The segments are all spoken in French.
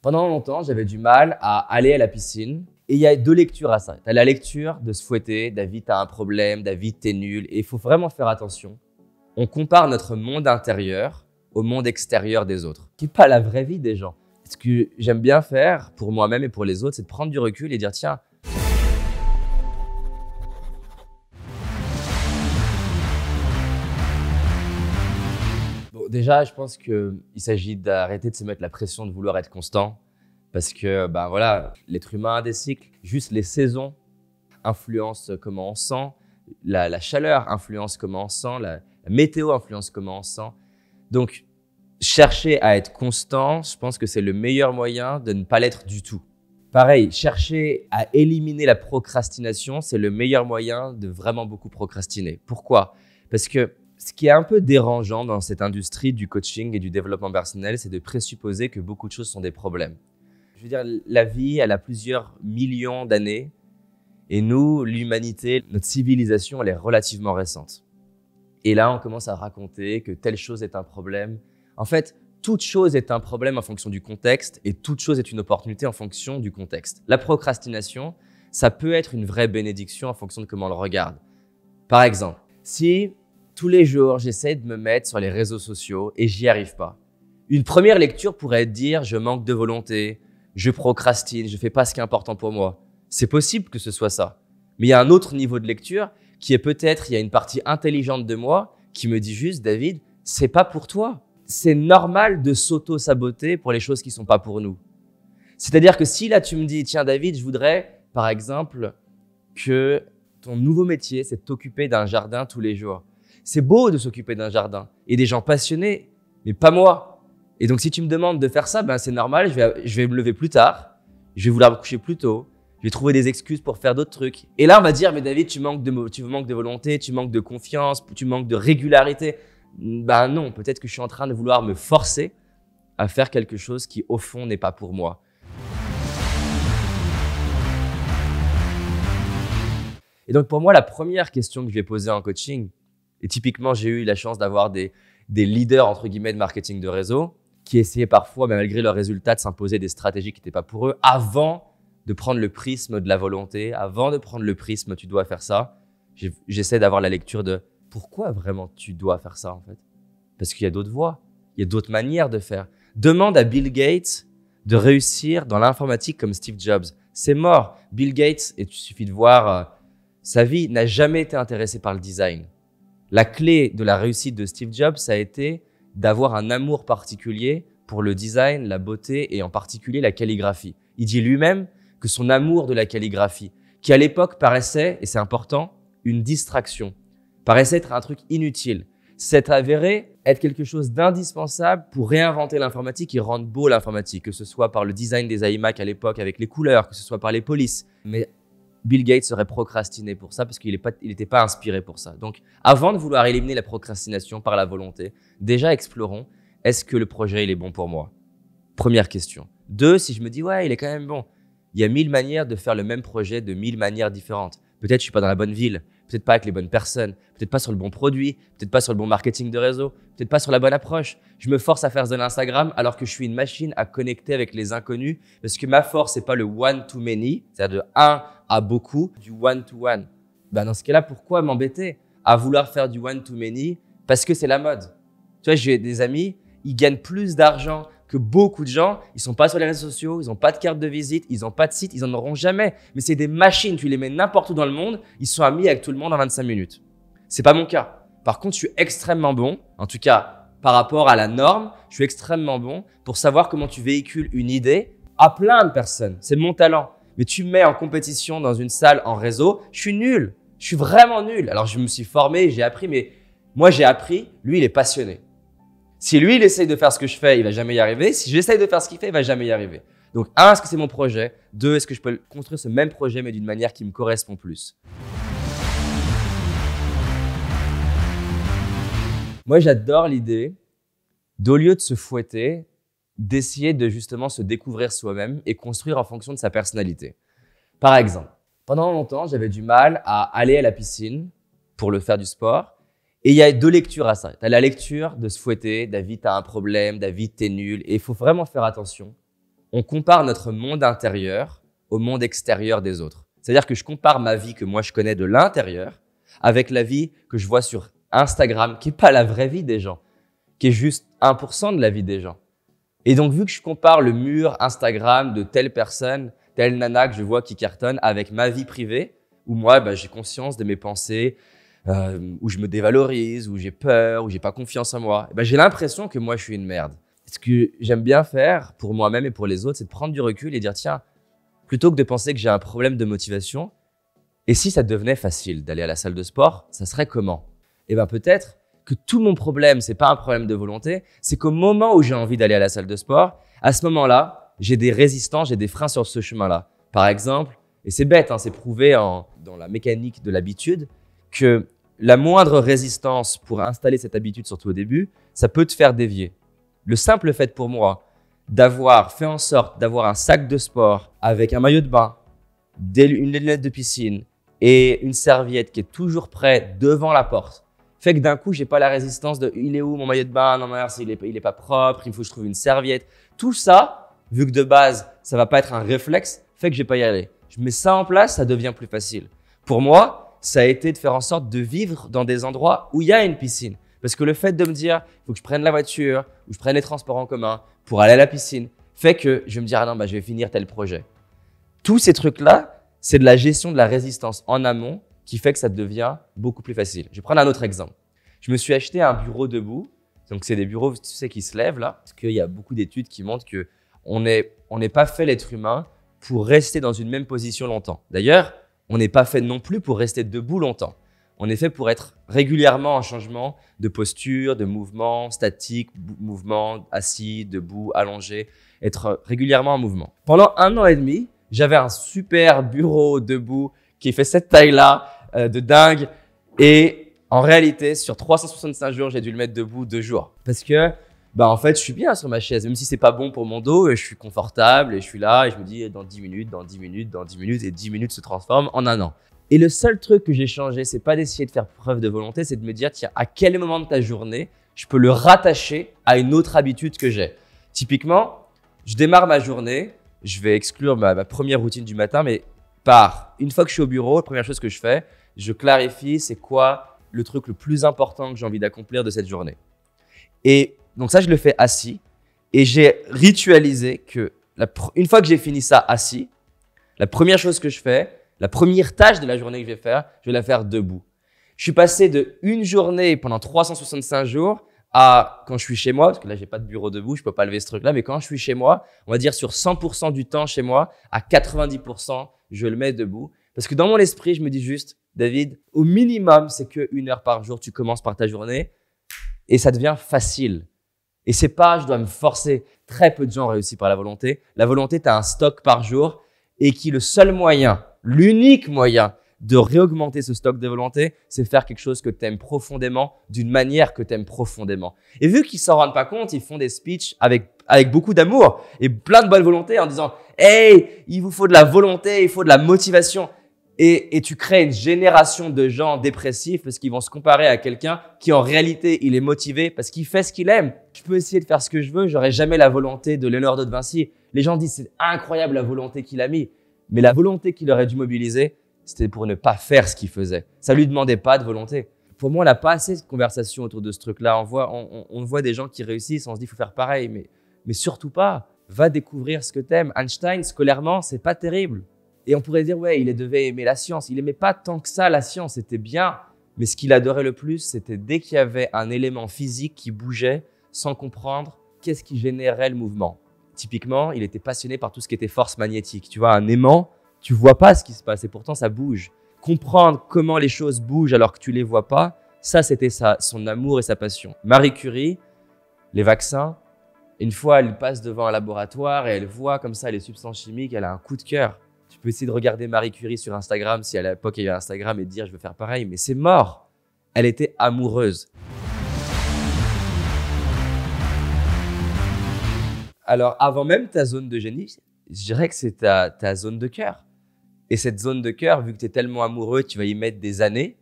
Pendant longtemps, j'avais du mal à aller à la piscine. Et il y a deux lectures à ça. Tu as la lecture de se fouetter, David, tu as un problème, David, tu es nul. Et il faut vraiment faire attention. On compare notre monde intérieur au monde extérieur des autres, qui n'est pas la vraie vie des gens. Ce que j'aime bien faire pour moi-même et pour les autres, c'est de prendre du recul et dire tiens, déjà, je pense qu'il s'agit d'arrêter de se mettre la pression de vouloir être constant parce que voilà, l'être humain a des cycles. Juste les saisons influencent comment on sent, la chaleur influence comment on sent, la météo influence comment on sent. Donc, chercher à être constant, je pense que c'est le meilleur moyen de ne pas l'être du tout. Pareil, chercher à éliminer la procrastination, c'est le meilleur moyen de vraiment beaucoup procrastiner. Pourquoi ? Parce que ce qui est un peu dérangeant dans cette industrie du coaching et du développement personnel, c'est de présupposer que beaucoup de choses sont des problèmes. Je veux dire, la vie, elle a plusieurs millions d'années et nous, l'humanité, notre civilisation, elle est relativement récente. Et là, on commence à raconter que telle chose est un problème. En fait, toute chose est un problème en fonction du contexte et toute chose est une opportunité en fonction du contexte. La procrastination, ça peut être une vraie bénédiction en fonction de comment on le regarde. Par exemple, si tous les jours, j'essaie de me mettre sur les réseaux sociaux et j'y arrive pas. Une première lecture pourrait être dire « je manque de volonté, je procrastine, je fais pas ce qui est important pour moi ». C'est possible que ce soit ça. Mais il y a un autre niveau de lecture qui est peut-être, il y a une partie intelligente de moi qui me dit juste « David, c'est pas pour toi ». C'est normal de s'auto-saboter pour les choses qui sont pas pour nous. C'est-à-dire que si là tu me dis « tiens David, je voudrais par exemple que ton nouveau métier, c'est de t'occuper d'un jardin tous les jours ». C'est beau de s'occuper d'un jardin et des gens passionnés, mais pas moi. Et donc, si tu me demandes de faire ça, c'est normal, je vais me lever plus tard, je vais vouloir me coucher plus tôt, je vais trouver des excuses pour faire d'autres trucs. Et là, on va dire, mais David, tu manques de volonté, tu manques de confiance, tu manques de régularité. Non, peut-être que je suis en train de vouloir me forcer à faire quelque chose qui, au fond, n'est pas pour moi. Et donc, pour moi, la première question que je vais poser en coaching, et typiquement, j'ai eu la chance d'avoir des leaders, entre guillemets, de marketing de réseau qui essayaient parfois, malgré leurs résultats, de s'imposer des stratégies qui n'étaient pas pour eux avant de prendre le prisme de la volonté, avant de prendre le prisme « tu dois faire ça ». J'essaie d'avoir la lecture de « pourquoi vraiment tu dois faire ça » en fait ? Parce qu'il y a d'autres voies, il y a d'autres manières de faire. Demande à Bill Gates de réussir dans l'informatique comme Steve Jobs. C'est mort. Bill Gates, et il suffit de voir, sa vie n'a jamais été intéressé par le design. La clé de la réussite de Steve Jobs, ça a été d'avoir un amour particulier pour le design, la beauté et en particulier la calligraphie. Il dit lui-même que son amour de la calligraphie, qui à l'époque paraissait, et c'est important, une distraction, paraissait être un truc inutile, s'est avéré être quelque chose d'indispensable pour réinventer l'informatique et rendre beau l'informatique, que ce soit par le design des iMac à l'époque avec les couleurs, que ce soit par les polices. Mais Bill Gates serait procrastiné pour ça parce qu'il n'était pas inspiré pour ça. Donc, avant de vouloir éliminer la procrastination par la volonté, déjà explorons, est-ce que le projet il est bon pour moi ? Première question. 2, si je me dis, ouais, il est quand même bon. Il y a 1000 manières de faire le même projet de 1000 manières différentes. Peut-être je suis pas dans la bonne ville, peut-être pas avec les bonnes personnes, peut-être pas sur le bon produit, peut-être pas sur le bon marketing de réseau, peut-être pas sur la bonne approche. Je me force à faire de l'Instagram alors que je suis une machine à connecter avec les inconnus parce que ma force, c'est pas le one-to-many, c'est-à-dire de 1 à beaucoup, du one-to-one. Dans ce cas-là, pourquoi m'embêter à vouloir faire du one-to-many ? Parce que c'est la mode. Tu vois, j'ai des amis, ils gagnent plus d'argent que beaucoup de gens. Ils sont pas sur les réseaux sociaux, ils ont pas de carte de visite, ils ont pas de site, ils en auront jamais. Mais c'est des machines, tu les mets n'importe où dans le monde, ils sont amis avec tout le monde en 25 minutes. C'est pas mon cas. Par contre, je suis extrêmement bon, en tout cas par rapport à la norme, je suis extrêmement bon pour savoir comment tu véhicules une idée à plein de personnes. C'est mon talent. Mais tu me mets en compétition dans une salle en réseau, je suis nul. Je suis vraiment nul. Alors, je me suis formé, j'ai appris, mais moi, j'ai appris, lui, il est passionné. Si lui, il essaye de faire ce que je fais, il va jamais y arriver. Si j'essaye de faire ce qu'il fait, il va jamais y arriver. Donc, 1, est-ce que c'est mon projet ? 2, est-ce que je peux construire ce même projet, mais d'une manière qui me correspond plus ? Moi, j'adore l'idée d'au lieu de se fouetter, d'essayer de justement se découvrir soi-même et construire en fonction de sa personnalité. Par exemple, pendant longtemps, j'avais du mal à aller à la piscine pour le faire du sport. Et il y a 2 lectures à ça. Tu as la lecture de se fouetter, David, tu as un problème, David, tu es nul. Et il faut vraiment faire attention. on compare notre monde intérieur au monde extérieur des autres. C'est-à-dire que je compare ma vie que moi je connais de l'intérieur avec la vie que je vois sur Instagram, qui n'est pas la vraie vie des gens, qui est juste 1% de la vie des gens. Et donc, vu que je compare le mur Instagram de telle personne, telle nana que je vois qui cartonne avec ma vie privée, où moi, j'ai conscience de mes pensées, où je me dévalorise, où j'ai peur, où j'ai pas confiance en moi, j'ai l'impression que moi, je suis une merde. Ce que j'aime bien faire pour moi-même et pour les autres, c'est de prendre du recul et dire, tiens, plutôt que de penser que j'ai un problème de motivation, et si ça devenait facile d'aller à la salle de sport, ça serait comment? Peut-être que tout mon problème, c'est pas un problème de volonté, c'est qu'au moment où j'ai envie d'aller à la salle de sport, à ce moment-là, j'ai des résistants, j'ai des freins sur ce chemin-là. Par exemple, et c'est bête, c'est prouvé dans la mécanique de l'habitude, que la moindre résistance pour installer cette habitude, surtout au début, ça peut te faire dévier. Le simple fait pour moi d'avoir fait en sorte d'avoir un sac de sport avec un maillot de bain, une lunette de piscine et une serviette qui est toujours prête devant la porte, fait que d'un coup, j'ai pas la résistance de « il est où mon maillot de bain? Non, merci, il est pas propre, il faut que je trouve une serviette. » Tout ça, vu que de base, ça va pas être un réflexe, fait que je vais pas y aller. Je mets ça en place, ça devient plus facile. Pour moi, ça a été de faire en sorte de vivre dans des endroits où il y a une piscine. Parce que le fait de me dire « il faut que je prenne la voiture ou je prenne les transports en commun pour aller à la piscine », fait que je vais me dire « ah non, je vais finir tel projet ». Tous ces trucs-là, c'est de la gestion de la résistance en amont qui fait que ça devient beaucoup plus facile. Je vais prendre un autre exemple. Je me suis acheté un bureau debout. Donc, c'est des bureaux, tu sais, qui se lèvent là. Parce qu'il y a beaucoup d'études qui montrent qu'on n'est pas fait, l'être humain, pour rester dans une même position longtemps. D'ailleurs, on n'est pas fait non plus pour rester debout longtemps. On est fait pour être régulièrement en changement de posture, de mouvement, statique, mouvement, assis, debout, allongé, être régulièrement en mouvement. Pendant 1 an et demi, j'avais un super bureau debout qui fait cette taille-là, de dingue. Et en réalité, sur 365 jours, j'ai dû le mettre debout 2 jours. Parce que, en fait, je suis bien sur ma chaise. Même si c'est pas bon pour mon dos, je suis confortable et je suis là et je me dis dans 10 minutes, dans 10 minutes, dans 10 minutes et 10 minutes se transforment en 1 an. Et le seul truc que j'ai changé, c'est pas d'essayer de faire preuve de volonté, c'est de me dire, tiens, à quel moment de ta journée, je peux le rattacher à une autre habitude que j'ai. Typiquement, je démarre ma journée, je vais exclure ma première routine du matin, mais une fois que je suis au bureau, la première chose que je fais, je clarifie c'est quoi le truc le plus important que j'ai envie d'accomplir de cette journée. Et donc ça, je le fais assis et j'ai ritualisé que une fois que j'ai fini ça assis, la première chose que je fais, la première tâche de la journée que je vais la faire debout. Je suis passé de une journée pendant 365 jours à quand je suis chez moi, parce que là, j'ai pas de bureau debout, je peux pas lever ce truc-là, mais quand je suis chez moi, on va dire sur 100% du temps chez moi, à 90%, je le mets debout. Parce que dans mon esprit, je me dis juste, David, au minimum, c'est que 1 heure par jour, tu commences par ta journée et ça devient facile. Et c'est pas, je dois me forcer. Très peu de gens réussissent par la volonté. La volonté, tu as un stock par jour et le seul moyen, l'unique moyen de réaugmenter ce stock de volonté, c'est faire quelque chose que tu aimes profondément, d'une manière que tu aimes profondément. Et vu qu'ils s'en rendent pas compte, ils font des speeches avec beaucoup d'amour et plein de bonne volonté en disant « Hey, il vous faut de la volonté, il faut de la motivation ». Et tu crées une génération de gens dépressifs parce qu'ils vont se comparer à quelqu'un qui, en réalité, il est motivé parce qu'il fait ce qu'il aime. Je peux essayer de faire ce que je veux, j'aurai jamais la volonté de Léonard de Vinci. Les gens disent c'est incroyable la volonté qu'il a mis. Mais la volonté qu'il aurait dû mobiliser, c'était pour ne pas faire ce qu'il faisait. Ça lui demandait pas de volonté. Pour moi, on n'a pas assez de conversation autour de ce truc-là. On voit des gens qui réussissent, on se dit il faut faire pareil, mais surtout pas. Va découvrir ce que t'aimes. Einstein, scolairement, c'est pas terrible. Et on pourrait dire, ouais, il devait aimer la science. Il aimait pas tant que ça la science, c'était bien. Mais ce qu'il adorait le plus, c'était dès qu'il y avait un élément physique qui bougeait sans comprendre qu'est-ce qui générait le mouvement. Typiquement, il était passionné par tout ce qui était force magnétique. Tu vois, un aimant, tu vois pas ce qui se passe et pourtant ça bouge. Comprendre comment les choses bougent alors que tu les vois pas, ça c'était son amour et sa passion. Marie Curie, les vaccins, une fois elle passe devant un laboratoire et elle voit comme ça les substances chimiques, elle a un coup de cœur. Tu peux essayer de regarder Marie Curie sur Instagram si à l'époque il y avait Instagram et dire je veux faire pareil, mais c'est mort. Elle était amoureuse. Alors avant même ta zone de génie, je dirais que c'est ta zone de cœur. Et cette zone de cœur, vu que tu es tellement amoureux, tu vas y mettre des années.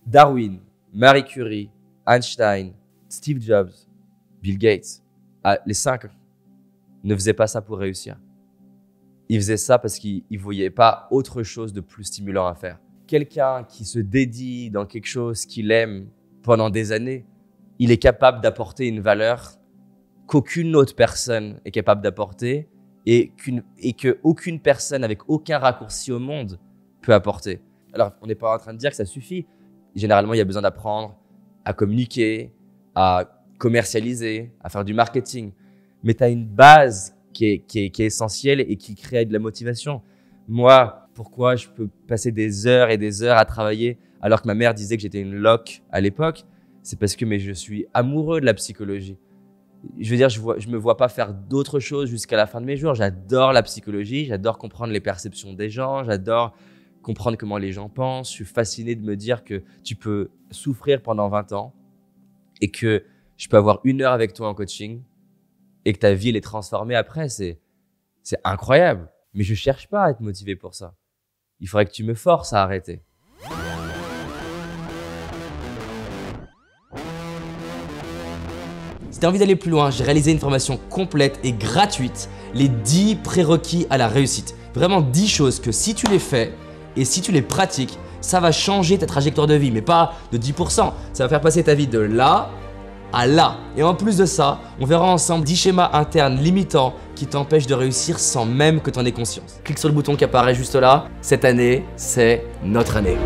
Darwin, Marie Curie, Einstein, Steve Jobs, Bill Gates, les 5 ne faisaient pas ça pour réussir. il faisait ça parce qu'il ne voyait pas autre chose de plus stimulant à faire. Quelqu'un qui se dédie dans quelque chose qu'il aime pendant des années, il est capable d'apporter une valeur qu'aucune autre personne est capable d'apporter et qu'aucune personne avec aucun raccourci au monde peut apporter. Alors, on n'est pas en train de dire que ça suffit. Généralement, il y a besoin d'apprendre à communiquer, à commercialiser, à faire du marketing. Mais tu as une base qui est essentielle et qui crée de la motivation. Moi, pourquoi je peux passer des heures et des heures à travailler alors que ma mère disait que j'étais une loque à l'époque? C'est parce que je suis amoureux de la psychologie. Je veux dire, je me vois pas faire d'autres choses jusqu'à la fin de mes jours. J'adore la psychologie, j'adore comprendre les perceptions des gens, j'adore comprendre comment les gens pensent. Je suis fasciné de me dire que tu peux souffrir pendant 20 ans et que je peux avoir 1 heure avec toi en coaching et que ta vie elle est transformée après. C'est incroyable. Mais je cherche pas à être motivé pour ça. Il faudrait que tu me forces à arrêter. Si tu as envie d'aller plus loin, j'ai réalisé une formation complète et gratuite, les 10 prérequis à la réussite. Vraiment 10 choses que si tu les fais et si tu les pratiques, ça va changer ta trajectoire de vie, mais pas de 10%. Ça va faire passer ta vie de là à là. Et en plus de ça, on verra ensemble 10 schémas internes limitants qui t'empêchent de réussir sans même que tu en aies conscience. Clique sur le bouton qui apparaît juste là. Cette année, c'est notre année.